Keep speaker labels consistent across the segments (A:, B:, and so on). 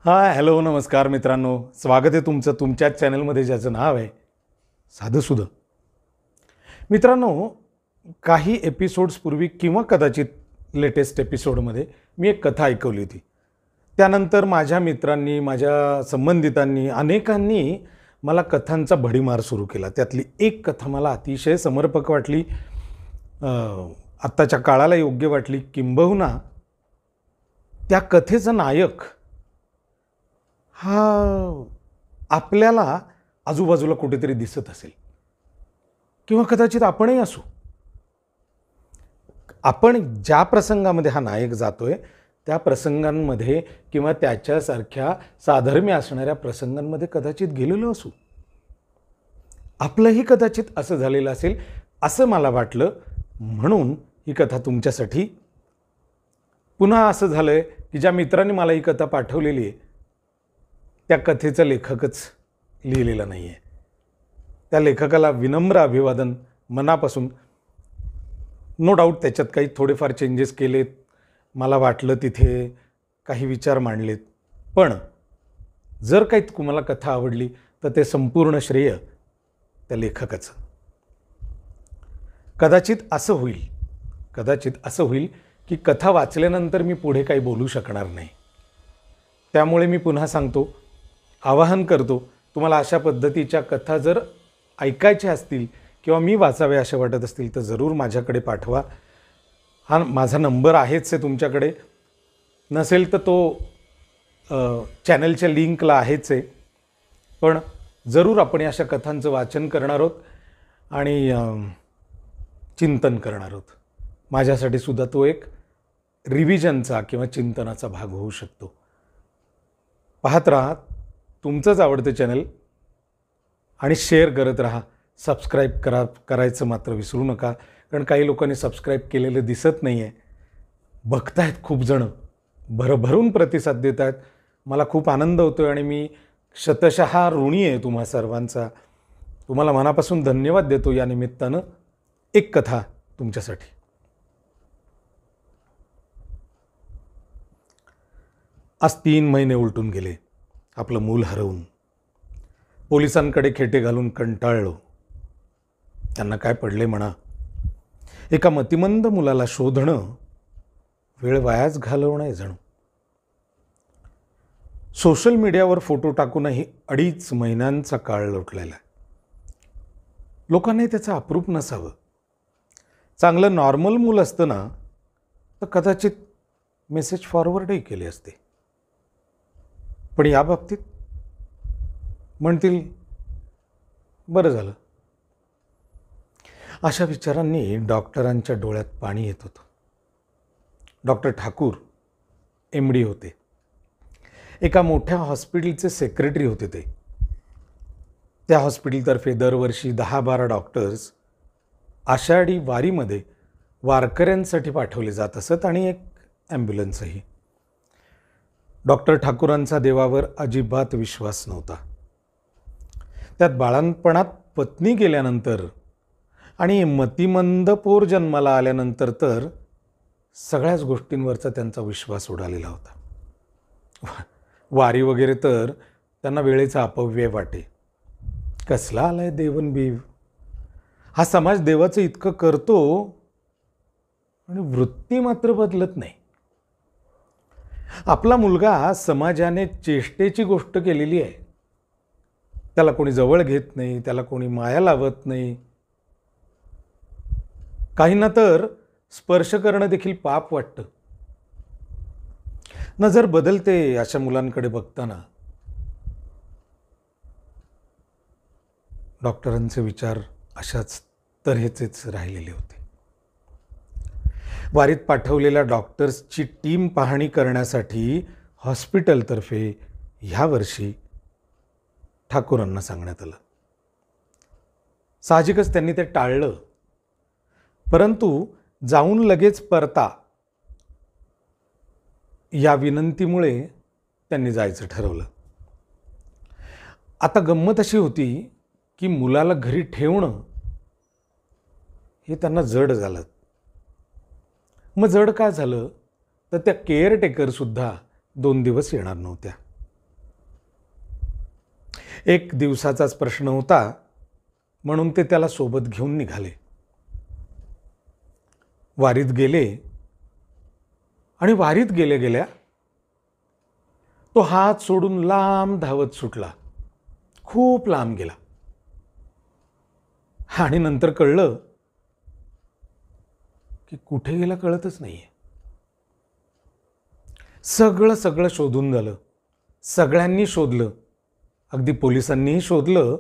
A: Hi hello नमस्कार मित्रांनो, स्वागत आहे तुमचं तुमच्याच चॅनलमध्ये ज्याचं नाव आहे साधंसुधं. मित्रांनो, काही एपिसोड्सपूर्वी किंवा कदाचित लेटेस्ट एपिसोडमध्ये मी एक कथा ऐकवली होती. त्यानंतर माझ्या मित्रांनी, माझ्या संबंधितांनी, अनेकांनी मला कथांचा भडीमार सुरू केला. त्यातली एक कथा मला अतिशय समर्पक वाटली, आत्ताच्या काळाला योग्य वाटली. किंबहुना त्या कथेचा नायक हा आपल्याला आजूबाजूला कुठेतरी दिसत असेल किंवा कदाचित आपणही असू. आपण ज्या प्रसंगामध्ये हा नायक जातोय त्या प्रसंगांमध्ये किंवा त्याच्यासारख्या साधर्म्य असणाऱ्या प्रसंगांमध्ये कदाचित गेलेलो असू. आपलंही कदाचित असं झालेलं असेल असं मला वाटलं, म्हणून ही कथा तुमच्यासाठी. पुन्हा असं झालंय की ज्या मित्रांनी मला ही कथा पाठवलेली आहे त्या कथेचा लेखकच लिहिलेला नाही आहे. त्या लेखकाला विनम्र अभिवादन मनापासून. नो डाऊट त्याच्यात काही थोडेफार चेंजेस केलेत, मला वाटलं तिथे काही विचार मांडलेत, पण जर काही तुम्हाला कथा आवडली तर ते संपूर्ण श्रेय त्या लेखकाचं. कदाचित असं होईल की कथा वाचल्यानंतर मी पुढे काही बोलू शकणार नाही. त्यामुळे मी पुन्हा सांगतो, आवाहन करतो, तुम्हाला अशा पद्धतीच्या कथा जर ऐकायच्या असतील किंवा मी वाचावे असे वाटत असतील तर जरूर माझ्याकडे पाठवा. हा माझा नंबर आहेच आहे, तुमच्याकडे नसेल तर तो चॅनलच्या लिंकला आहेच आहे. पण जरूर आपण अशा कथांचं वाचन करणार आहोत आणि चिंतन करणार आहोत. माझ्यासाठी सुद्धा तो एक रिव्हिजनचा किंवा चिंतनाचा भाग होऊ शकतो. पाहत राहा तुमचंच आवडतं चॅनल आणि शेअर करत राहा. सबस्क्राईब करायचं मात्र विसरू नका, कारण काही लोकांनी सबस्क्राईब केलेलं दिसत नाही आहे. बघतायत खूप जणं, भरभरून प्रतिसाद देत आहेत. मला खूप आनंद होतो आणि मी शतशः ऋणी आहे तुम्हा सर्वांचा. तुम्हाला मनापासून धन्यवाद देतो. या निमित्तानं एक कथा तुमच्यासाठी. आज 3 महिने उलटून गेले आपलं मूल हरवून. पोलिसांकडे खेटे घालून कंटाळलो. त्यांना काय पडले म्हणा. एका मतिमंद मुलाला शोधणं वेळ वायाच घालवणं आहे जणू. सोशल मीडियावर फोटो टाकूनही 2.5 महिन्यांचा काळ लोटलेला. लोकांनाही त्याचं अप्रूप नसावं. चांगलं नॉर्मल मूल असतं ना तर कदाचित मेसेज फॉरवर्डही केले असते. पण या बाबतीत म्हणतील बरं झालं. अशा विचारांनी डॉक्टरांच्या डोळ्यात पाणी येत होतं. डॉक्टर ठाकूर MD होते. एका मोठ्या हॉस्पिटलचे सेक्रेटरी होते ते. त्या हॉस्पिटलतर्फे दरवर्षी 10-12 डॉक्टर्स आषाढी वारीमध्ये वारकऱ्यांसाठी पाठवले जात असत आणि एक ॲम्ब्युलन्सही. डॉक्टर ठाकूरांचा देवावर अजिबात विश्वास नव्हता. त्यात बाळंतपणात पत्नी गेल्यानंतर आणि मतिमंद पोर जन्माला आल्यानंतर तर सगळ्याच गोष्टींवरचा त्यांचा विश्वास उडालेला होता. वारी वगैरे तर त्यांना वेळेचा अपव्यय वाटे. कसला आलाय देवनबीव. हा समाज देवाचं इतकं करतो आणि वृत्ती मात्र बदलत नाही. आपला मुलगा समाजाने चेष्टेची गोष्ट केलेली आहे. त्याला कोणी जवळ घेत नाही, त्याला कोणी माया लावत नाही. काहींना तर स्पर्श करणं देखील पाप वाटतं. नजर बदलते अशा मुलांकडे बघताना. डॉक्टरांचे विचार अशाच तऱ्हेचेच राहिलेले होते. वारीत पाठवलेल्या डॉक्टर्सची टीम पाहणी करण्यासाठी हॉस्पिटलतर्फे ह्या वर्षी ठाकूरांना सांगण्यात आलं. साहजिकच त्यांनी ते टाळलं, परंतु जाऊन लगेच परता या विनंतीमुळे त्यांनी जायचं ठरवलं. आता गंमत अशी होती की मुलाला घरी ठेवणं हे त्यांना जड झालं. मग जड काय झालं तर त्या केअरटेकरसुद्धा 2 दिवस येणार नव्हत्या. एक दिवसाचाच प्रश्न होता म्हणून ते त्याला सोबत घेऊन निघाले. वारीत गेले आणि वारीत गेल्या गेल्या तो हात सोडून लांब धावत सुटला. खूप लांब गेला आणि नंतर कळलं की कुठे गेला कळतच नाहीये. सगळं शोधून झालं, सगळ्यांनी शोधलं, अगदी पोलिसांनीही शोधलं,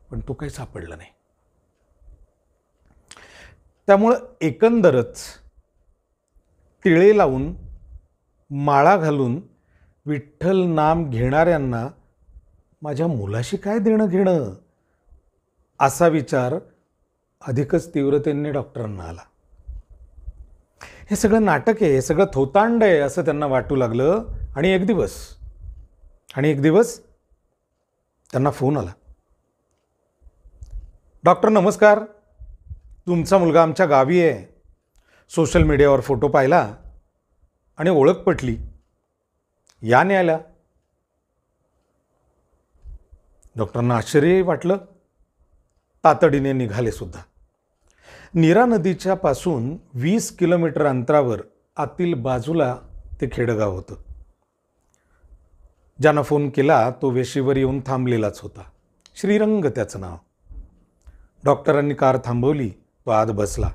A: पण तो काही सापडला नाही. त्यामुळं एकंदरच टिळे लावून माळा घालून विठ्ठल नाम घेणाऱ्यांना माझ्या मुलाशी काय देणं घेणं, असा विचार अधिकच तीव्रतेने डॉक्टरांना आला. हे सगळं नाटक आहे, हे सगळं थोतांड आहे असं त्यांना वाटू लागलं. आणि एक दिवस त्यांना फोन आला. डॉक्टर नमस्कार, तुमचा मुलगा आमच्या गावी आहे. सोशल मीडियावर फोटो पाहिला आणि ओळख पटली, या न्यायला. डॉक्टरांना आश्चर्य वाटलं. तातडीने निघाले सुद्धा. नीरा नदीच्या पासून 20 किलोमीटर अंतरावर आतील बाजूला ते खेडगाव होतं. ज्यानं फोन केला तो वेशीवर येऊन थांबलेलाच होता. श्रीरंग त्याचं नाव. डॉक्टरांनी कार थांबवली, तो आत बसला.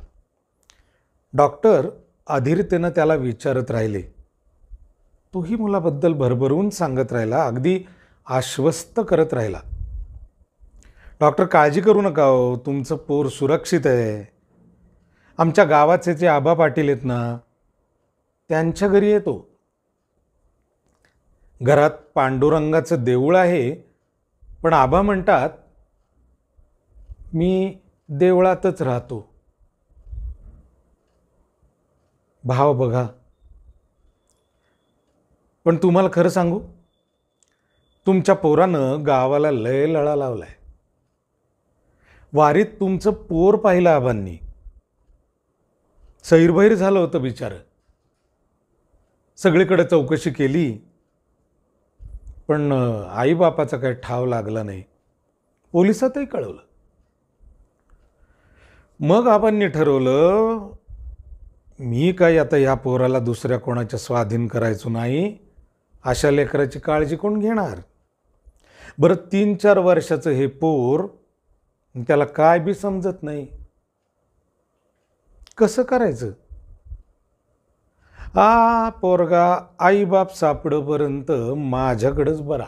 A: डॉक्टर अधीरतेनं त्याला विचारत राहिले. तोही मुलाबद्दल भरभरून सांगत राहिला, अगदी आश्वस्त करत राहिला. डॉक्टर काळजी करू नका हो, तुमचं पोर सुरक्षित आहे. आमच्या गावाचे जे आबा पाटील आहेत ना, त्यांच्या घरी येतो. घरात पांडुरंगाचं देऊळ आहे, पण आबा म्हणतात मी देवळातच राहतो. भाव बघा. पण तुम्हाला खरं सांगू, तुमच्या पोरानं गावाला लय लळा लावलाय. वारीत तुमचं पोर पाहिलं आबांनी, सैरभैर झालं होतं बिचारं. सगळीकडे चौकशी केली, पण आईबापाचा काही ठाव लागला नाही. पोलिसातही कळवलं. मग आबांनी ठरवलं, मी काय आता या पोराला दुसऱ्या कोणाच्या स्वाधीन करायचो नाही. अशा लेकराची काळजी कोण घेणार. बरं 3-4 वर्षाचं हे पोर, त्याला काय बी समजत नाही, कसं करायचं. पोरगा आईबाप सापडपर्यंत माझ्याकडेच बरा.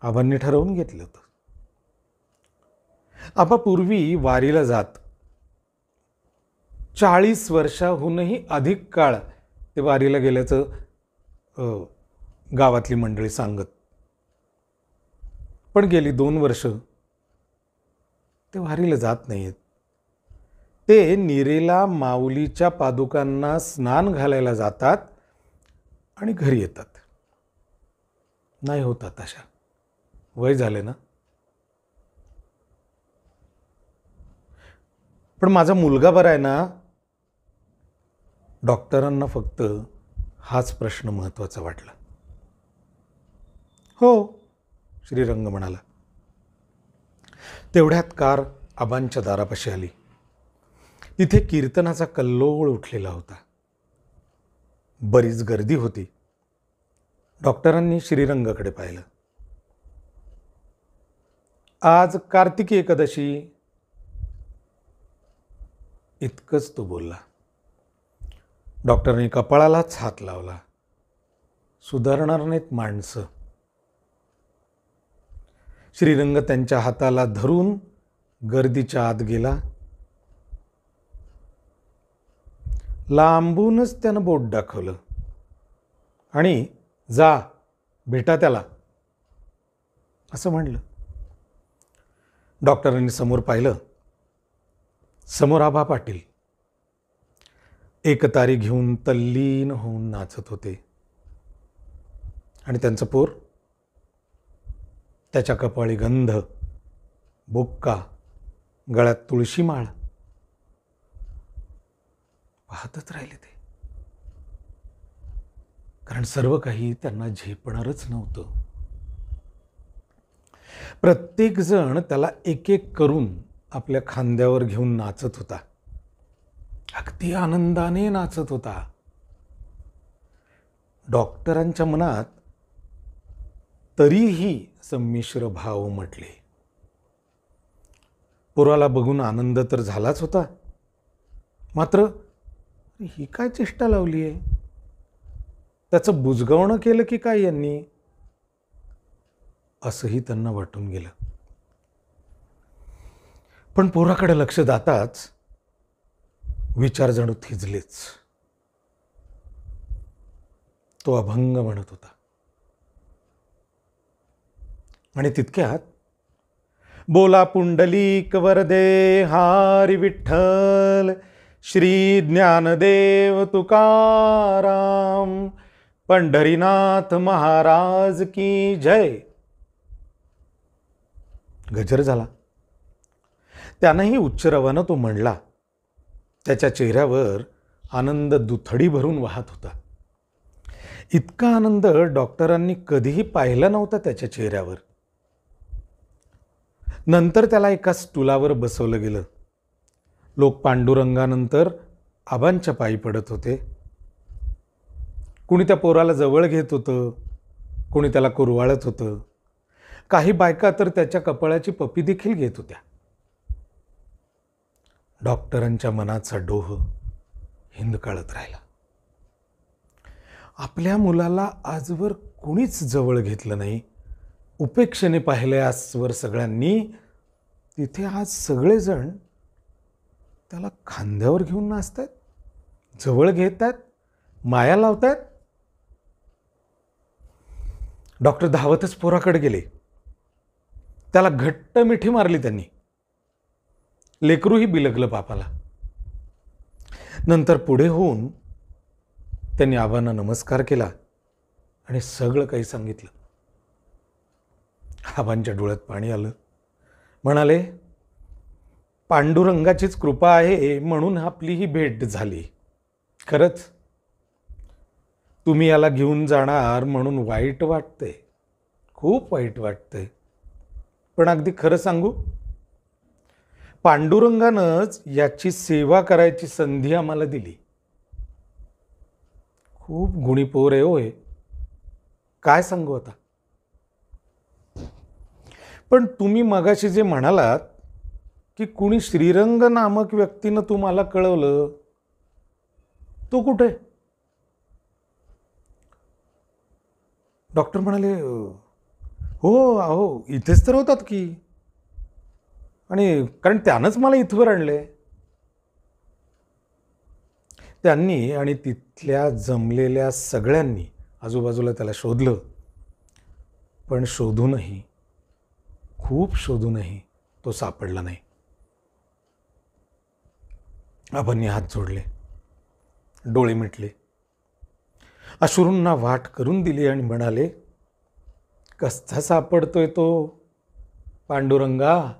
A: आबांनी ठरवून घेतलं होतं. आबा पूर्वी वारीला जात. 40 वर्षाहूनही अधिक काळ ते वारीला गेल्याचं गावातली मंडळी सांगत. पण गेली 2 वर्ष ते वारीला जात नाहीत. ते नीरेला माऊलीच्या पादुकांना स्नान घालायला जातात आणि घरी येतात. नाही होतात अशा, वय झाले ना. पण माझा मुलगा बरा आहे ना. डॉक्टरांना फक्त हाच प्रश्न महत्त्वाचा वाटला. हो, श्रीरंग म्हणाला. तेवढ्यात कार आबांच्या दारापाशी आली. तिथे कीर्तनाचा कल्लोळ उठलेला होता. बरीच गर्दी होती. डॉक्टरांनी श्रीरंगाकडे पाहिलं. आज कार्तिकी एकादशी, इतकंच तो बोलला. डॉक्टरांनी कपाळालाच हात लावला. सुधारणार नाहीत माणसं. श्रीरंग त्यांच्या हाताला धरून गर्दीच्या आत गेला. लांबूनच त्यानं बोट दाखवलं आणि जा भेटा त्याला असं म्हणलं. डॉक्टरांनी समोर पाहिलं. समोर आबा पाटील एकतारी घेऊन तल्लीन होऊन नाचत होते. आणि त्यांचं पोर, त्याच्या कपाळी गंध, बुक्का, गळ्यात तुळशी माळ. पाहतच राहिले ते. कारण सर्व काही त्यांना झेपणारच नव्हतं. प्रत्येक जण त्याला एक एक करून आपल्या खांद्यावर घेऊन नाचत होता. अगदी आनंदाने नाचत होता. डॉक्टरांच्या मनात तरीही संमिश्र भाव उमटले. पोराला बघून आनंद तर झालाच होता, मात्र ही काय चेष्टा लावली आहे, त्याचं बुजगावणं केलं की काय यांनी, असंही त्यांना वाटून गेलं. पण पोराकडे लक्ष जाताच विचार जणू थिजलेच. तो अभंग म्हणत होता आणि तितक्यात बोला पुंडलिक वरदे हारी विठ्ठल, श्री ज्ञानदेव तुकाराम, पंढरीनाथ महाराज की जय. गजर झाला. त्यानंही उच्च रवानं तो म्हणला. त्याच्या चेहऱ्यावर आनंद दुथडी भरून वाहत होता. इतका आनंद डॉक्टरांनी कधीही पाहिला नव्हता त्याच्या चेहऱ्यावर. नंतर त्याला एका स्टूलावर बसवलं गेलं. लोक पांडुरंगानंतर आबांच्या पायी पडत होते. कुणी त्या पोराला जवळ घेत होतं, कुणी त्याला कुरवाळत होतं. काही बायका तर त्याच्या कपाळाची पप्पी देखील घेत होत्या. डॉक्टरांच्या मनाचा डोह हिंदकाळत राहिला. आपल्या मुलाला आजवर कुणीच जवळ घेतलं नाही, उपेक्षेने पाहिले आजवर सगळ्यांनी. तिथे आज सगळेजण त्याला खांद्यावर घेऊन नाचतायत, जवळ घेतायत, माया लावतायत. डॉक्टर धावतच पोराकडे गेले. त्याला घट्ट मिठी मारली त्यांनी. लेकरूही बिलगलं बापाला. नंतर पुढे होऊन त्यांनी आबांना नमस्कार केला आणि सगळं काही सांगितलं. आबांच्या डोळ्यात पाणी आलं. म्हणाले, पांडुरंगाचीच कृपा आहे म्हणून आपली ही भेट झाली. खरंच तुम्ही याला घेऊन जाणार म्हणून वाईट वाटतंय, खूप वाईट वाटतंय. पण अगदी खरं सांगू, पांडुरंगानंच याची सेवा करायची संधी आम्हाला दिली. खूप गुणी पोर आहे होय, काय सांगू आता. पण तुम्ही मगाशी जे म्हणालात की कुणी श्रीरंग नामक व्यक्तीनं तुम्हाला कळवलं, तो कुठे? डॉक्टर म्हणाले, हो अहो इथेच तर होतात की, आणि कारण त्यानंच मला इथवर आणले. त्यांनी आणि तिथल्या जमलेल्या सगळ्यांनी आजूबाजूला त्याला शोधलं. पण शोधूनही, खूप शोधूनही तो सापडला नाही. आबांनी हात जोडले, डोळे मिटले, अश्रूंना वाट करून दिली आणि म्हणाले, कसा सापडतोय तो पांडुरंगा?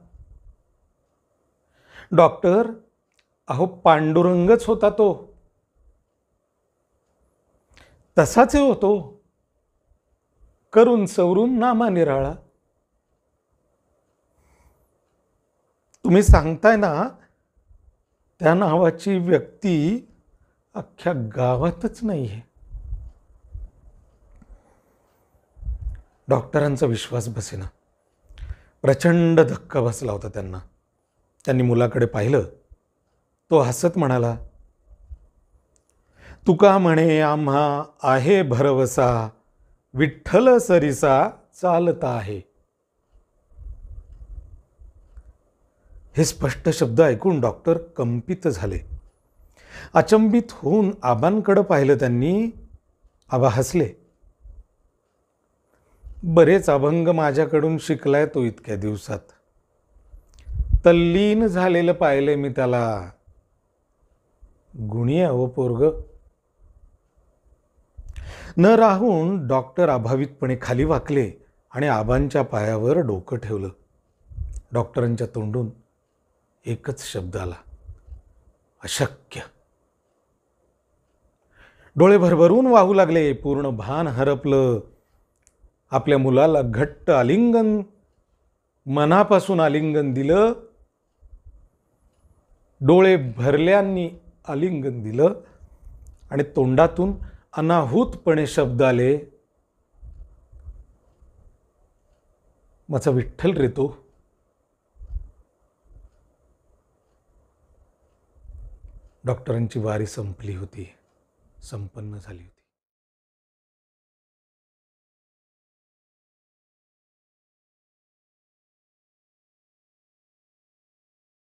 A: डॉक्टर, अहो पांडुरंगच होता तो, तसाच होतो, करून सवरून नामा निराळा. तुम्ही सांगताय ना, त्या नावाची व्यक्ती अख्ख्या गावातच नाही आहे. डॉक्टरांचा विश्वास बसेना. प्रचंड धक्का बसला होता त्यांना. त्यांनी मुलाकडे पाहिलं. तो हसत म्हणाला, तुका म्हणे आम्हा आहे भरवसा, विठ्ठल सरिसा चालता आहे. हे स्पष्ट शब्द ऐकून डॉक्टर कंपित झाले. अचंबित होऊन आबांकडे पाहिलं त्यांनी. आबा हसले. बरेच अभंग माझ्याकडून शिकलाय तो इतक्या दिवसात. तल्लीन झालेलं पाहिले मी त्याला. गुणी आहे पोरग. न राहून डॉक्टर अभावितपणे खाली वाकले आणि आबांच्या पायावर डोकं ठेवलं. डॉक्टरांच्या तोंडून एकच शब्द आला, अशक्य. डोळे भरभरून वाहू लागले, पूर्ण भान हरपलं. आपल्या मुलाला घट्ट आलिंगन, मनापासून आलिंगन दिलं. डोळे भरल्यांनी आलिंगन दिलं आणि तोंडातून अनाहूतपणे शब्द आले, माझा विठ्ठल रे तो. डॉक्टरांची वारी संपली होती, संपन्न झाली होती.